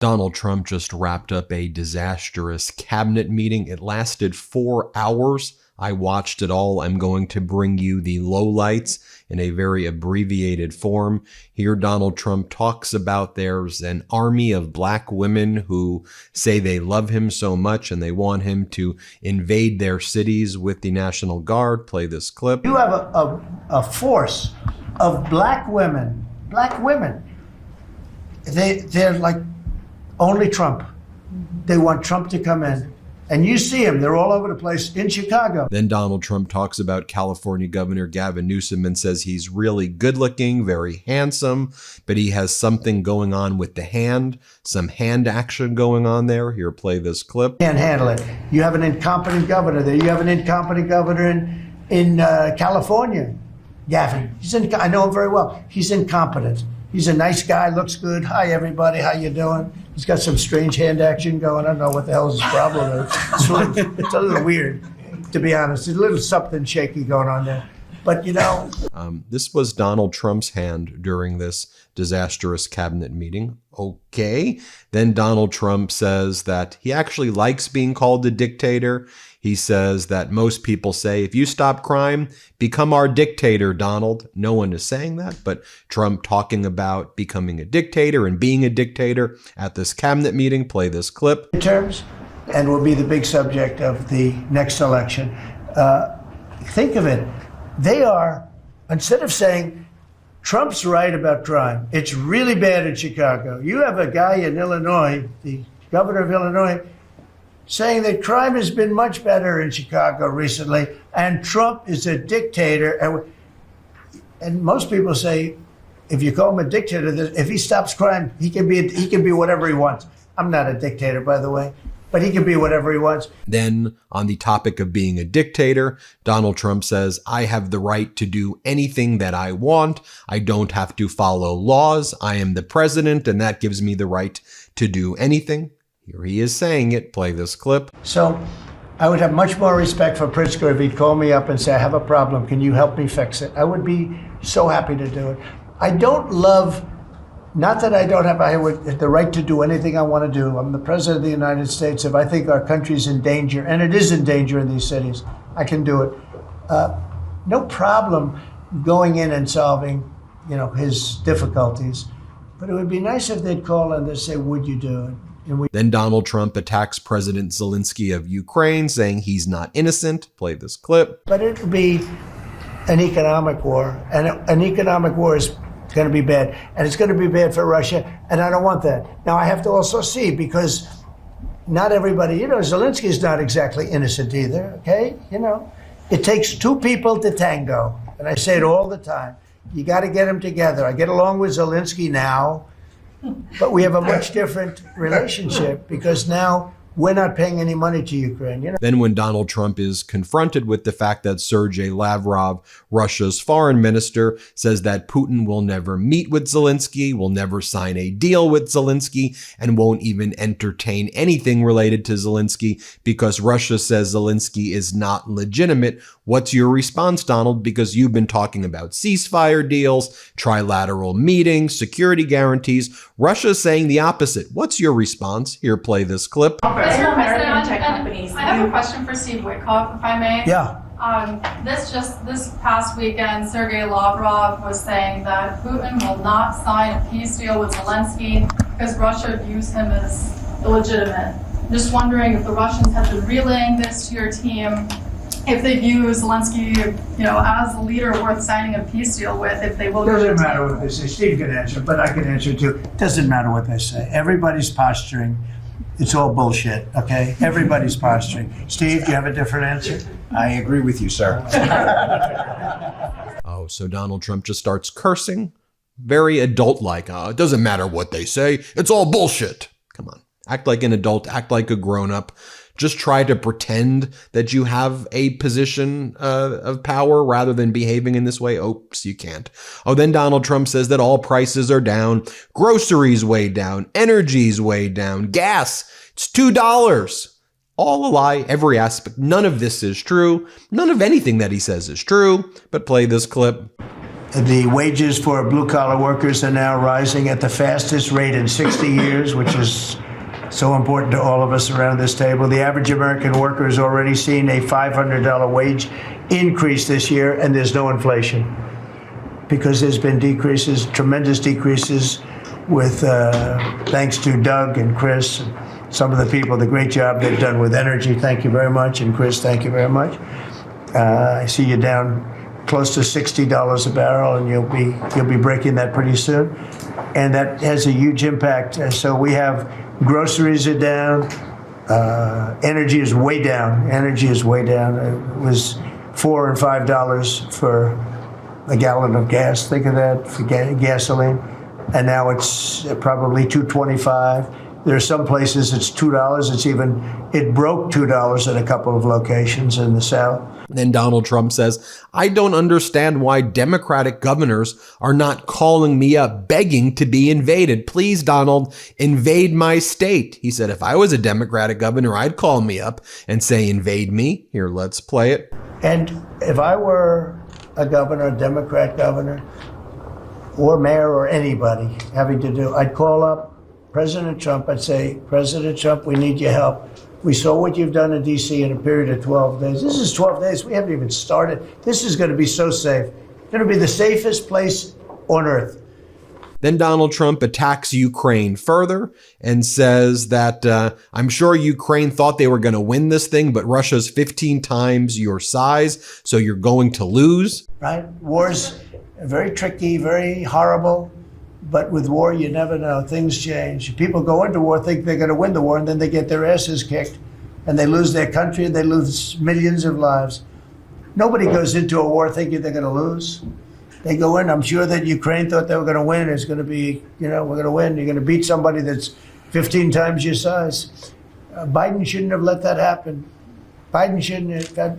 Donald Trump just wrapped up a disastrous cabinet meeting. It lasted 4 hours. I watched it all. I'm going to bring you the lowlights in a very abbreviated form. Here, Donald Trump talks about there's an army of black women who say they love him so much and they want him to invade their cities with the National Guard. Play this clip. You have a force of black women. They're like only Trump. They want Trump to come in. And you see them, they're all over the place in Chicago. Then Donald Trump talks about California Governor Gavin Newsom and says he's really good looking, very handsome, but he has something going on with the hand, some hand action going on there. Here, play this clip. Can't handle it. You have an incompetent governor there. You have an incompetent governor in California, Gavin. I know him very well. He's incompetent. He's a nice guy, looks good. Hi, everybody. How you doing? He's got some strange hand action going. I don't know what the hell his problem is. It's a little weird, to be honest. There's a little something shaky going on there. But, you know. This was Donald Trump's hand during this disastrous cabinet meeting. Okay. Then Donald Trump says that he actually likes being called a dictator. He says that most people say, if you stop crime, become our dictator, Donald. No one is saying that, but Trump talking about becoming a dictator and being a dictator at this cabinet meeting. Play this clip. Terms, and will be the big subject of the next election. Think of it. They are, instead of saying, Trump's right about crime, it's really bad in Chicago. You have a guy in Illinois, the governor of Illinois, saying that crime has been much better in Chicago recently, and Trump is a dictator. And most people say, if you call him a dictator, if he stops crime, he can be whatever he wants. I'm not a dictator, by the way, but he can be whatever he wants. Then, on the topic of being a dictator, Donald Trump says, I have the right to do anything that I want. I don't have to follow laws. I am the president, and that gives me the right to do anything. Here he is saying it. Play this clip. So I would have much more respect for Pritzker if he'd call me up and say, I have a problem. Can you help me fix it? I would be so happy to do it. I don't love, not that I don't have the right to do anything I want to do. I'm the president of the United States. If I think our country's in danger, and it is in danger in these cities, I can do it. No problem going in and solving, his difficulties. But it would be nice if they'd call and they'd say, would you do it? Then Donald Trump attacks President Zelensky of Ukraine, saying he's not innocent. Play this clip. But it would be an economic war, and an economic war is going to be bad, and it's going to be bad for Russia, and I don't want that. Now, I have to also see, because not everybody, Zelensky is not exactly innocent either, okay? It takes two people to tango, and I say it all the time. You got to get them together. I get along with Zelensky now, but we have a much different relationship because now we're not paying any money to Ukraine. Then when Donald Trump is confronted with the fact that Sergei Lavrov, Russia's foreign minister, says that Putin will never meet with Zelensky, will never sign a deal with Zelensky, and won't even entertain anything related to Zelensky because Russia says Zelensky is not legitimate. What's your response, Donald? Because you've been talking about ceasefire deals, trilateral meetings, security guarantees. Russia's saying the opposite. What's your response? Here, play this clip. American tech companies. I have a question for Steve Witkoff, if I may. Yeah. This past weekend, Sergei Lavrov was saying that Putin will not sign a peace deal with Zelensky because Russia views him as illegitimate. I'm just wondering if the Russians have been relaying this to your team, if they view Zelensky, as a leader worth signing a peace deal with, if they will. Doesn't matter what they say. Steve can answer, but I can answer too. Doesn't matter what they say. Everybody's posturing. It's all bullshit, okay? Everybody's posturing. Steve, do you have a different answer? I agree with you, sir. Oh, so Donald Trump just starts cursing? Very adult-like. It doesn't matter what they say. It's all bullshit. Come on. Act like an adult. Act like a grown-up. Just try to pretend that you have a position of power rather than behaving in this way. Oops, you can't. Oh, then Donald Trump says that all prices are down. Groceries way down. Energy's way down. Gas, it's $2. All a lie, every aspect. None of this is true. None of anything that he says is true. But play this clip. The wages for blue-collar workers are now rising at the fastest rate in 60 years, which is so important to all of us around this table. The average American worker has already seen a $500 wage increase this year, and there's no inflation because there's been decreases, tremendous decreases, with thanks to Doug and Chris and some of the people, the great job they've done with energy. Thank you very much. And Chris, thank you very much. I see you down close to $60 a barrel, and you'll be breaking that pretty soon. And that has a huge impact. So we have groceries are down. Energy is way down. Energy is way down. It was $4 and $5 for a gallon of gas. Think of that, for gasoline. And now it's probably $2.25. There are some places it's $2. It broke $2 at a couple of locations in the South. Then Donald Trump says, I don't understand why Democratic governors are not calling me up begging to be invaded. Please, Donald, invade my state. He said, if I was a Democratic governor, I'd call me up and say, invade me. Here, let's play it. And if I were a governor, a Democrat governor, or mayor or anybody having to do, I'd call up President Trump. I'd say, President Trump, we need your help. We saw what you've done in D.C. in a period of 12 days. This is 12 days. We haven't even started. This is going to be so safe. It's going to be the safest place on earth. Then Donald Trump attacks Ukraine further and says that I'm sure Ukraine thought they were going to win this thing, but Russia's 15 times your size, so you're going to lose. Right? War's very tricky, very horrible. But with war, you never know. Things change. People go into war, think they're going to win the war, and then they get their asses kicked, and they lose their country, and they lose millions of lives. Nobody goes into a war thinking they're going to lose. They go in. I'm sure that Ukraine thought they were going to win. It's going to be, we're going to win. You're going to beat somebody that's 15 times your size. Biden shouldn't have let that happen. Biden shouldn't have.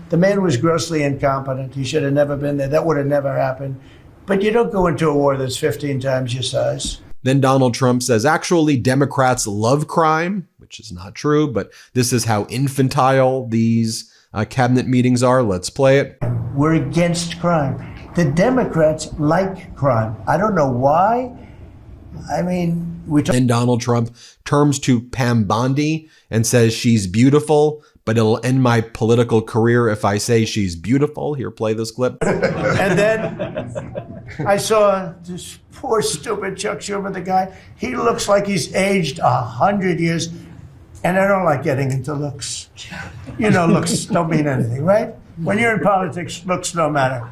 The man was grossly incompetent. He should have never been there. That would have never happened. But you don't go into a war that's 15 times your size. Then Donald Trump says, actually, Democrats love crime, which is not true, but this is how infantile these cabinet meetings are. Let's play it. We're against crime. The Democrats like crime. I don't know why. Then Donald Trump turns to Pam Bondi and says she's beautiful, but it'll end my political career if I say she's beautiful. Here, play this clip. And then I saw this poor, stupid Chuck Schumer, the guy. He looks like he's aged 100 years. And I don't like getting into looks. Looks don't mean anything, right? When you're in politics, looks don't matter.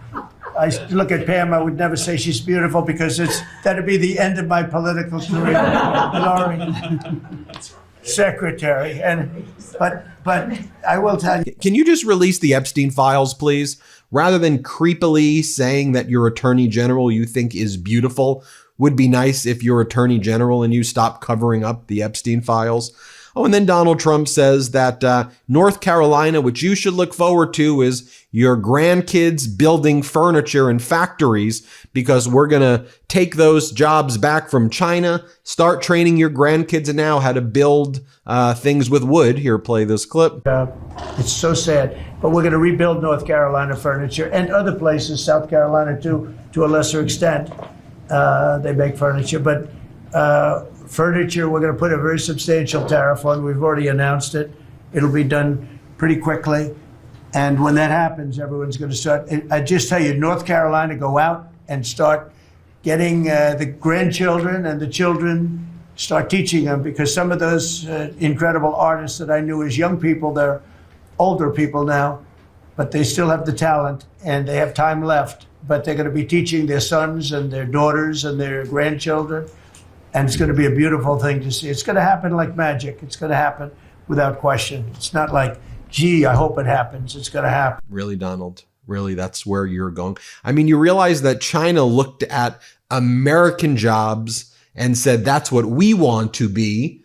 I look at Pam, I would never say she's beautiful because that'd be the end of my political career. Glory. Secretary. But I will tell you. Can you just release the Epstein files, please? Rather than creepily saying that your attorney general you think is beautiful, would be nice if you're attorney general and you stop covering up the Epstein files. Oh, and then Donald Trump says that North Carolina, which you should look forward to, is your grandkids building furniture in factories because we're going to take those jobs back from China, start training your grandkids now how to build things with wood. Here, play this clip. It's so sad, but we're going to rebuild North Carolina furniture and other places, South Carolina too, to a lesser extent. They make furniture, but furniture, we're going to put a very substantial tariff on. We've already announced it. It'll be done pretty quickly. And when that happens, everyone's going to start. I just tell you, North Carolina, go out and start getting the grandchildren and the children, start teaching them, because some of those incredible artists that I knew as young people, they're older people now, but they still have the talent and they have time left. But they're going to be teaching their sons and their daughters and their grandchildren. And it's going to be a beautiful thing to see. It's going to happen like magic. It's going to happen without question. It's not like, gee, I hope it happens. It's going to happen. Really, Donald? Really, that's where you're going? I mean, you realize that China looked at American jobs and said, that's what we want to be,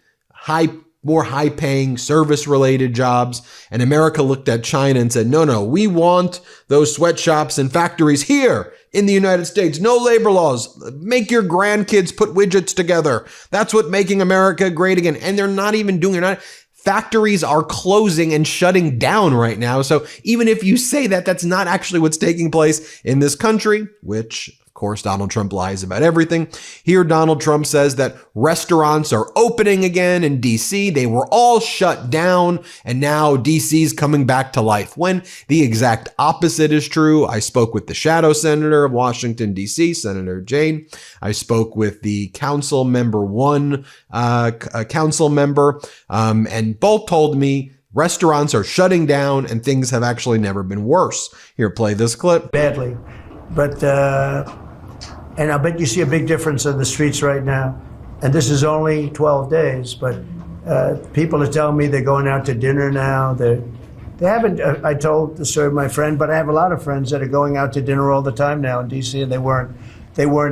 more high-paying, service-related jobs. And America looked at China and said, no, we want those sweatshops and factories here in the United States. No labor laws. Make your grandkids put widgets together. That's what making America great again. And they're not even doing it. Factories are closing and shutting down right now. So even if you say that, that's not actually what's taking place in this country, which of course, Donald Trump lies about everything. Here, Donald Trump says that restaurants are opening again in D.C. They were all shut down, and now D.C.'s coming back to life, when the exact opposite is true. I spoke with the shadow senator of Washington, D.C., Senator Jane. I spoke with the council member and both told me restaurants are shutting down and things have actually never been worse. Here, play this clip. Badly. But, and I bet you see a big difference in the streets right now. And this is only 12 days, but people are telling me they're going out to dinner now. They haven't, I told my friend, but I have a lot of friends that are going out to dinner all the time now in D.C., and they weren't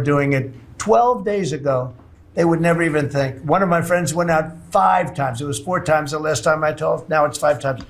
doing it 12 days ago. They would never even think. One of my friends went out 5 times. It was 4 times the last time I told. Now it's 5 times.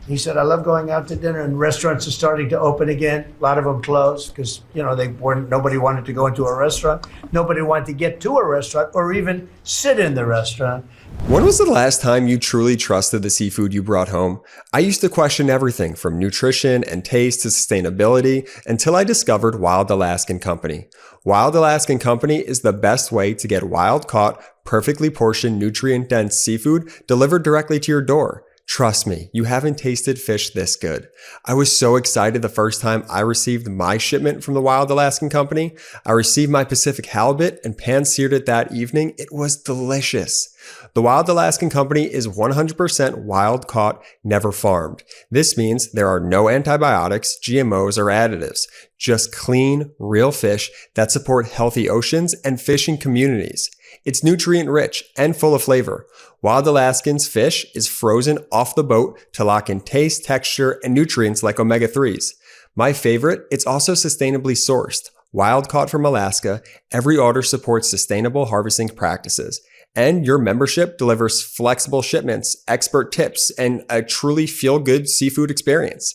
He said, I love going out to dinner, and restaurants are starting to open again. A lot of them closed because, nobody wanted to go into a restaurant. Nobody wanted to get to a restaurant or even sit in the restaurant. When was the last time you truly trusted the seafood you brought home? I used to question everything from nutrition and taste to sustainability until I discovered Wild Alaskan Company. Wild Alaskan Company is the best way to get wild-caught, perfectly portioned, nutrient-dense seafood delivered directly to your door. Trust me, you haven't tasted fish this good. I was so excited the first time I received my shipment from the Wild Alaskan Company. I received my Pacific halibut and pan-seared it that evening. It was delicious. The Wild Alaskan Company is 100% wild-caught, never farmed. This means there are no antibiotics, GMOs, or additives. Just clean, real fish that support healthy oceans and fishing communities. It's nutrient-rich and full of flavor. Wild Alaskan's fish is frozen off the boat to lock in taste, texture, and nutrients like omega-3s. My favorite, it's also sustainably sourced. Wild caught from Alaska, every order supports sustainable harvesting practices. And your membership delivers flexible shipments, expert tips, and a truly feel-good seafood experience.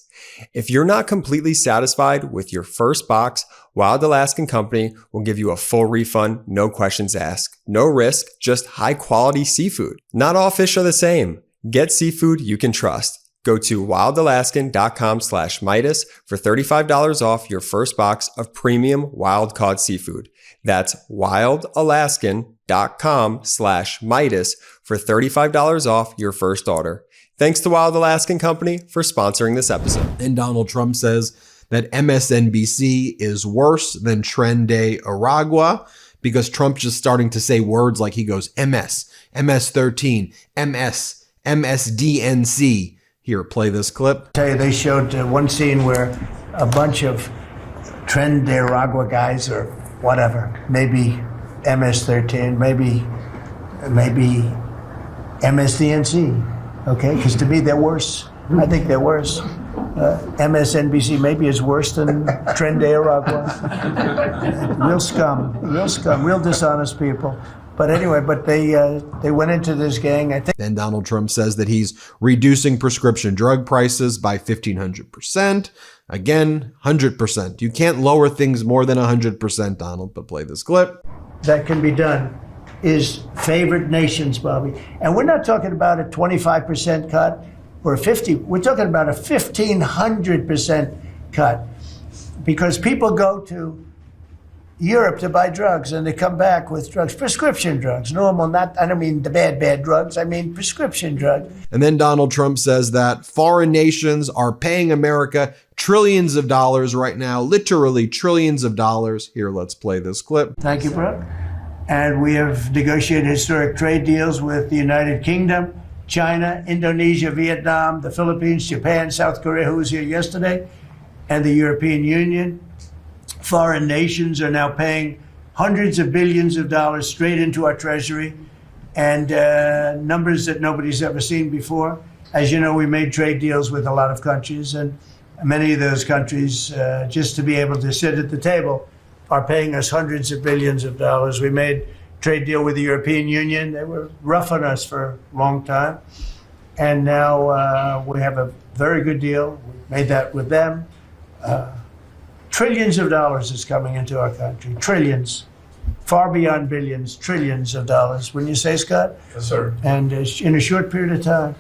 If you're not completely satisfied with your first box, Wild Alaskan Company will give you a full refund, no questions asked. No risk, just high-quality seafood. Not all fish are the same. Get seafood you can trust. Go to wildalaskan.com/Meidas for $35 off your first box of premium wild-caught seafood. That's wildalaskan.com/Meidas for $35 off your first order. Thanks to Wild Alaskan Company for sponsoring this episode. And Donald Trump says that MSNBC is worse than Tren de Aragua because Trump's just starting to say words like he goes MS, MS-13, MS, MSDNC. Here, play this clip. Tell you, they showed one scene where a bunch of Tren de Aragua guys or whatever, maybe MS-13, maybe MSDNC. Okay, because to me they're worse. I think they're worse. MSNBC maybe is worse than Tren de Aragua. Real scum, real dishonest people. But anyway, they went into this gang. I think. Then Donald Trump says that he's reducing prescription drug prices by 1,500%. Again, 100%. You can't lower things more than 100%, Donald. But play this clip. That can be done. Is favored nations, Bobby. And we're not talking about a 25% cut or a 50. We're talking about a 1,500% cut because people go to Europe to buy drugs and they come back with drugs, prescription drugs, normal, not, I don't mean the bad drugs, I mean prescription drugs. And then Donald Trump says that foreign nations are paying America trillions of dollars right now, literally trillions of dollars. Here, let's play this clip. Thank you, Brooke. And we have negotiated historic trade deals with the United Kingdom, China, Indonesia, Vietnam, the Philippines, Japan, South Korea, who was here yesterday, and the European Union. Foreign nations are now paying hundreds of billions of dollars straight into our treasury, and numbers that nobody's ever seen before. As you know, we made trade deals with a lot of countries, and many of those countries, just to be able to sit at the table, are paying us hundreds of billions of dollars. We made a trade deal with the European Union. They were rough on us for a long time. And now we have a very good deal. We made that with them. Trillions of dollars is coming into our country. Trillions. Far beyond billions, trillions of dollars. Wouldn't you say, Scott? Yes, sir. And in a short period of time.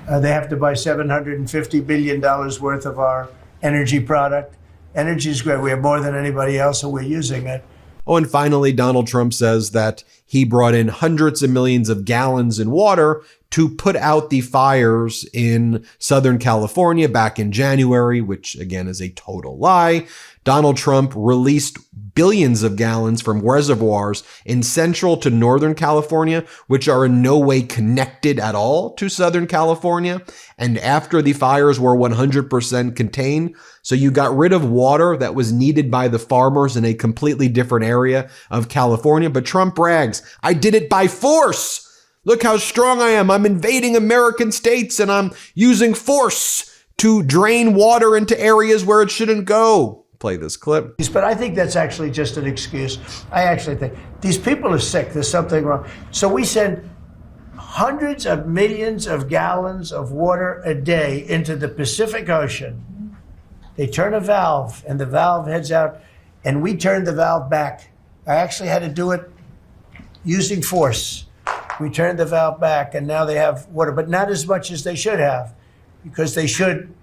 They have to buy $750 billion worth of our energy product. Energy is great. We have more than anybody else, and we're using it. Oh, and finally, Donald Trump says that he brought in hundreds of millions of gallons in water to put out the fires in Southern California back in January, which again is a total lie. Donald Trump released billions of gallons from reservoirs in Central to Northern California, which are in no way connected at all to Southern California. And after the fires were 100% contained, so you got rid of water that was needed by the farmers in a completely different area of California. But Trump brags, I did it by force. Look how strong I am. I'm invading American states and I'm using force to drain water into areas where it shouldn't go. Play this clip. But I think that's actually just an excuse. I actually think these people are sick. There's something wrong. So we send hundreds of millions of gallons of water a day into the Pacific Ocean. They turn a valve and the valve heads out, and we turn the valve back. I actually had to do it using force. We turned the valve back and now they have water, but not as much as they should have, because they should.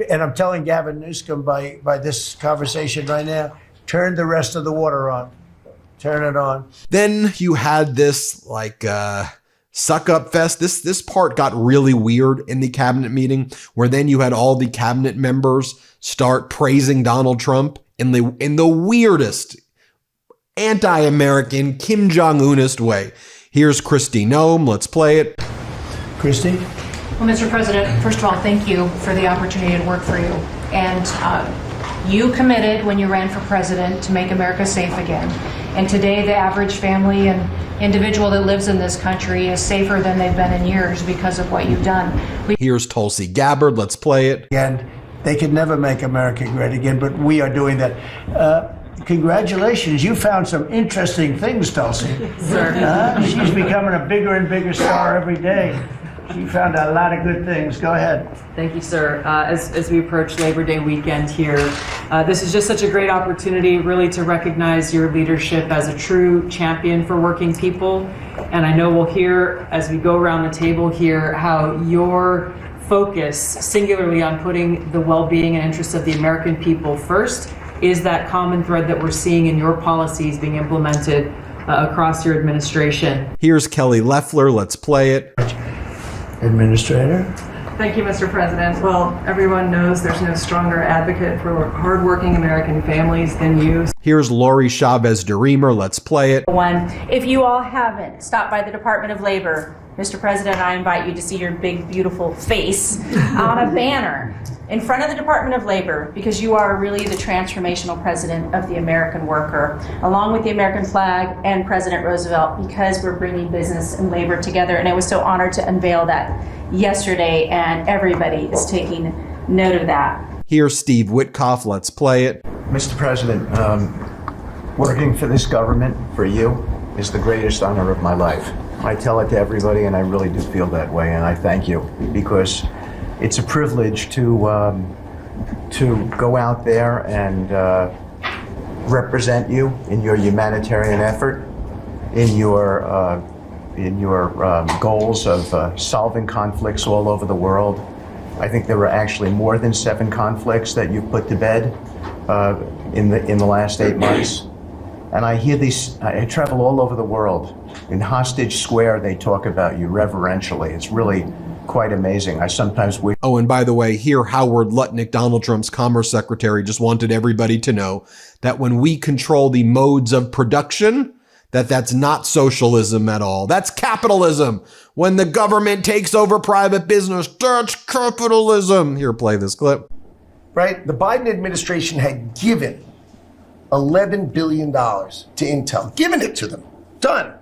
And I'm telling Gavin Newsom by this conversation right now, turn the rest of the water on. Turn it on. Then you had this suck up fest. This part got really weird in the cabinet meeting, where then you had all the cabinet members start praising Donald Trump in the weirdest anti-American Kim Jong-unist way. Here's Kristi Noem. Let's play it. Kristi? Well, Mr. President, first of all, thank you for the opportunity to work for you. And you committed when you ran for president to make America safe again. And today, the average family and individual that lives in this country is safer than they've been in years because of what you've done. Here's Tulsi Gabbard. Let's play it. And they could never make America great again, but we are doing that. Congratulations, you found some interesting things, Tulsi. Sir. She's becoming a bigger and bigger star every day. She found a lot of good things. Go ahead. Thank you, sir. As we approach Labor Day weekend here, this is just such a great opportunity really to recognize your leadership as a true champion for working people. And I know we'll hear, as we go around the table here, how your focus singularly on putting the well-being and interests of the American people first is that common thread that we're seeing in your policies being implemented across your administration. Here's Kelly Loeffler. Let's play it. Administrator. Thank you, Mr. President. Well, everyone knows there's no stronger advocate for hardworking American families than you. Here's Lori Chavez-DeRemer. Let's play it. If you all haven't stopped by the Department of Labor, Mr. President, I invite you to see your big, beautiful face on a banner in front of the Department of Labor, because you are really the transformational president of the American worker, along with the American flag and President Roosevelt, because we're bringing business and labor together. And I was so honored to unveil that yesterday, and everybody is taking note of that. Here's Steve Witkoff. Let's play it. Mr. President, working for this government, for you, is the greatest honor of my life. I tell it to everybody, and I really do feel that way, and I thank you, because it's a privilege to go out there and represent you in your humanitarian effort, in your goals of solving conflicts all over the world. I think there were actually more than 7 conflicts that you put to bed in the last 8 months. And I hear these, I travel all over the world. In Hostage Square, they talk about you reverentially. It's really quite amazing. I sometimes wish. Oh, and by the way, here Howard Lutnick, Donald Trump's Commerce Secretary, just wanted everybody to know that when we control the modes of production, that's not socialism at all. That's capitalism. When the government takes over private business, that's capitalism. Here, play this clip. Right? The Biden administration had given $11 billion to Intel, given it to them. Done.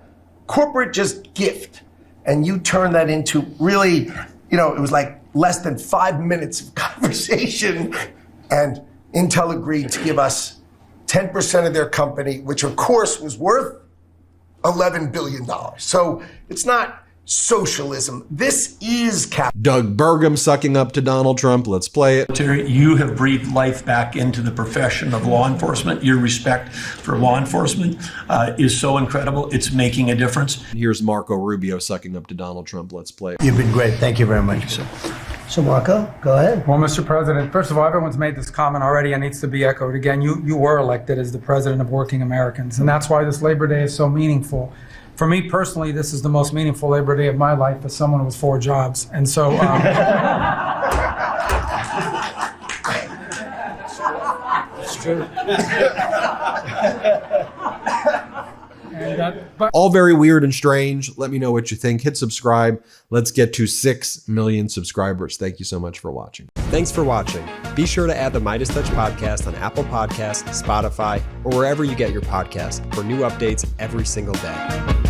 Corporate just gift. And you turn that into really, it was like less than 5 minutes of conversation. And Intel agreed to give us 10% of their company, which of course was worth $11 billion. So it's not socialism. This is capitalism. Doug Burgum sucking up to Donald Trump. Let's play it. Terry, you have breathed life back into the profession of law enforcement. Your respect for law enforcement is so incredible. It's making a difference. Here's Marco Rubio sucking up to Donald Trump. Let's play it. You've been great. Thank you very much. So Marco, go ahead. Well, Mr. President, first of all, everyone's made this comment already and needs to be echoed again. You were elected as the president of working Americans, and that's why this Labor Day is so meaningful. For me personally, this is the most meaningful Labor Day of my life as someone with 4 jobs. And so... it's true. But all very weird and strange. Let me know what you think. Hit subscribe. Let's get to 6 million subscribers. Thank you so much for watching. Thanks for watching. Be sure to add the MeidasTouch podcast on Apple Podcasts, Spotify, or wherever you get your podcasts for new updates every single day.